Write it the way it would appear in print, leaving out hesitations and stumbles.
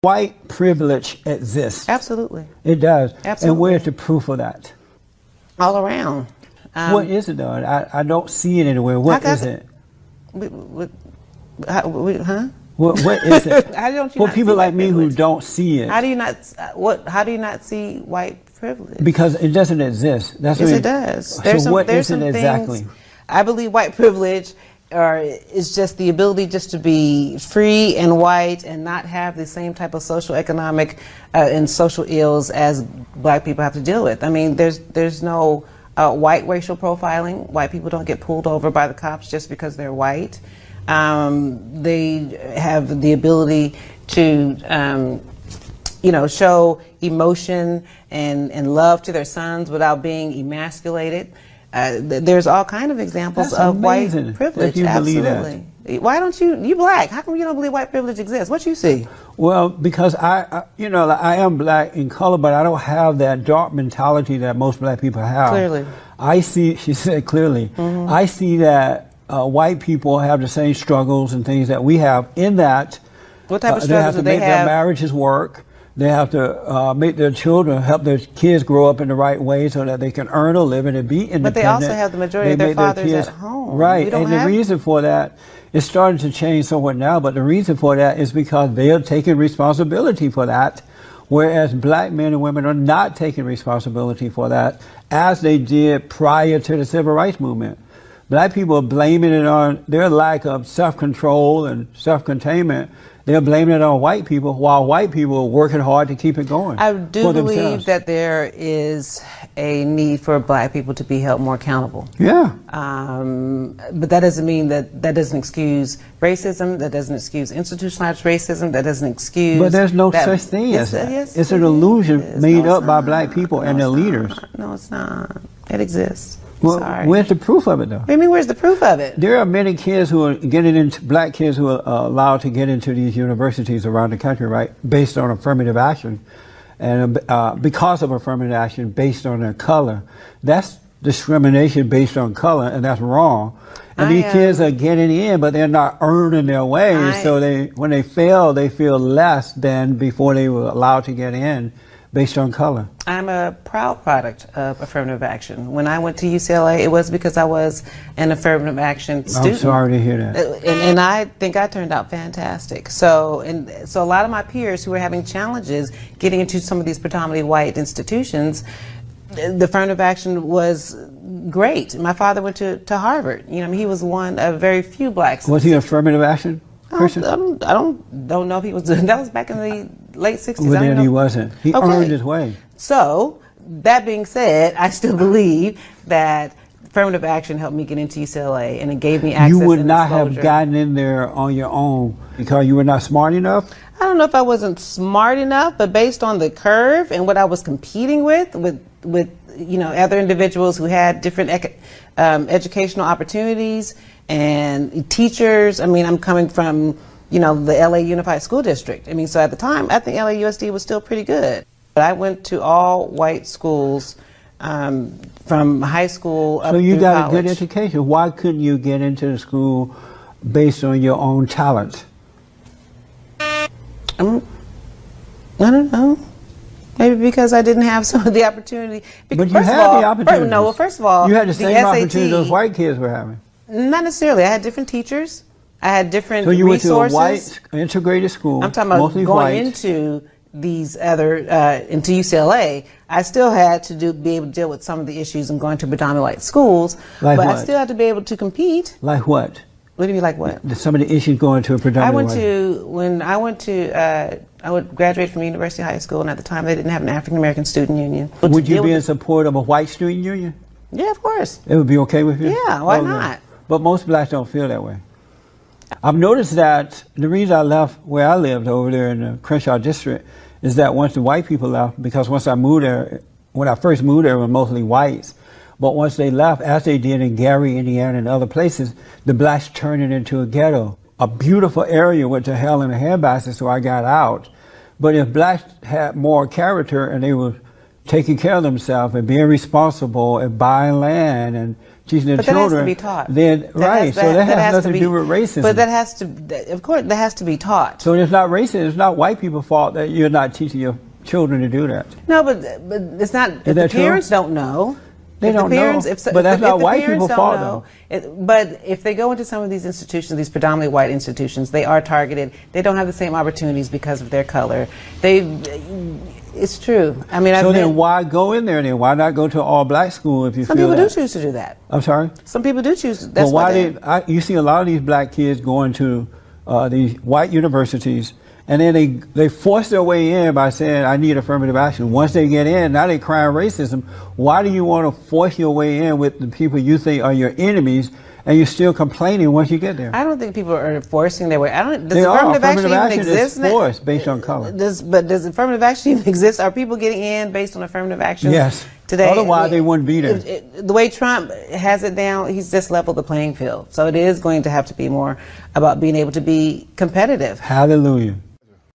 White privilege exists. Absolutely. It does. Absolutely. And where's the proof of that? All around. What is it though? I don't see it anywhere. What is it? Huh? What is it? How don't you For not people see like white me privilege? who don't see it. How do you not? How do you not see white privilege? Because it doesn't exist. That's Yes, what it does. So what is it exactly? I believe white privilege is just the ability just to be free and white and not have the same type of social, economic, and social ills as black people have to deal with. I mean, there's no white racial profiling. White people don't get pulled over by the cops just because they're white. They have the ability to, show emotion and love to their sons without being emasculated. There's all kind of example of white privilege. You Absolutely. Why don't you black? How come you don't believe white privilege exists? What you see? Well, because I am black in color, but I don't have that dark mentality that most black people have. Clearly. I see, she said clearly, I see that white people have the same struggles and things that we have in that. What type of they have struggles to do they make have? their marriages work. They have to make their children, help their kids grow up in the right way so that they can earn a living and be independent. But they also have the majority of their fathers at home. Right, and the reason for that, it's starting to change somewhat now, but the reason for that is because they are taking responsibility for that, whereas black men and women are not taking responsibility for that, as they did prior to the civil rights movement. Black people are blaming it on their lack of self-control and self-containment. They're blaming it on white people, while white people are working hard to keep it going. I do believe that there is a need for black people to be held more accountable. Yeah. But that doesn't mean that doesn't excuse racism, that doesn't excuse institutionalized racism, that doesn't excuse... But there's no such thing as that. Yes, it's an illusion made up by black people and their leaders. No, it's not. It exists. Well, Sorry. where's the proof of it, though? What do you mean, where's the proof of it? There are many kids who are getting into, black kids who are allowed to get into these universities around the country, right, based on affirmative action. And because of affirmative action based on their color. That's discrimination based on color, and that's wrong. And these kids are getting in, but they're not earning their way. So when they fail, they feel less than before they were allowed to get in based on color. I'm a proud product of affirmative action. When I went to UCLA, it was because I was an affirmative action student. I'm sorry to hear that. And I think I turned out fantastic. So a lot of my peers who were having challenges getting into some of these predominantly white institutions, the affirmative action was great. My father went to Harvard. He was one of very few blacks. Was he affirmative action? I don't know if he was doing that. Was back in the late 60s. Well, then he wasn't. He earned his way. So, that being said, I still believe that affirmative action helped me get into UCLA, and it gave me access. You would not have gotten in there on your own because you were not smart enough? I don't know if I wasn't smart enough, but based on the curve and what I was competing with other individuals who had different educational opportunities and teachers. I mean, I'm coming from, the LA Unified School District. I mean, so at the time, I think LAUSD was still pretty good. But I went to all white schools from high school up through college. So you got a good education. Why couldn't you get into the school based on your own talent? I don't know. Maybe because I didn't have some of the opportunity. But you had the opportunity. No, well, first of all, you had the same opportunity those white kids were having. Not necessarily. I had different teachers. I had different resources. So you went to a white integrated school. I'm talking about going into these other into UCLA. I still had to be able to deal with some of the issues and going to predominantly white schools. Like but what? I still had to be able to compete. Like what? What do you mean, like what? Some of the issues going to a predominantly I would graduate from University High School, and at the time they didn't have an African American student union. Would you be in support of a white student union? Yeah, of course. It would be okay with you? Yeah, why not? But most blacks don't feel that way. I've noticed that the reason I left where I lived over there in the Crenshaw district is that once the white people left, because once I moved there, when I first moved there, it was mostly whites. But once they left, as they did in Gary, Indiana, and other places, the blacks turned it into a ghetto. A beautiful area went to hell in a handbasket, so I got out. But if blacks had more character and they were taking care of themselves and being responsible and buying land and teaching their But that children, has to be taught. then right. So that has nothing to do with racism. But that has to, of course, that has to be taught. So it's not racist. It's not white people's fault that you're not teaching your children to do that. No, but it's not. If the parents don't know. They don't know. But that's not white people's fault, though. But if they go into some of these institutions, these predominantly white institutions, they are targeted. They don't have the same opportunities because of their color. It's true. I mean, so then why go in there then? Why not go to an all-black school if you feel that? Some people do choose to do that. I'm sorry? Some people do choose. That's why you see a lot of these black kids going to these white universities, and then they force their way in by saying, I need affirmative action. Once they get in, now they crying racism. Why do you want to force your way in with the people you think are your enemies, and you're still complaining once you get there? I don't think people are forcing their way. Does affirmative action exist? Is forced based on color. Does affirmative action even exist? Are people getting in based on affirmative action? Yes. Today, otherwise they wouldn't be there. The way Trump has it down, he's just leveled the playing field. So it is going to have to be more about being able to be competitive. Hallelujah.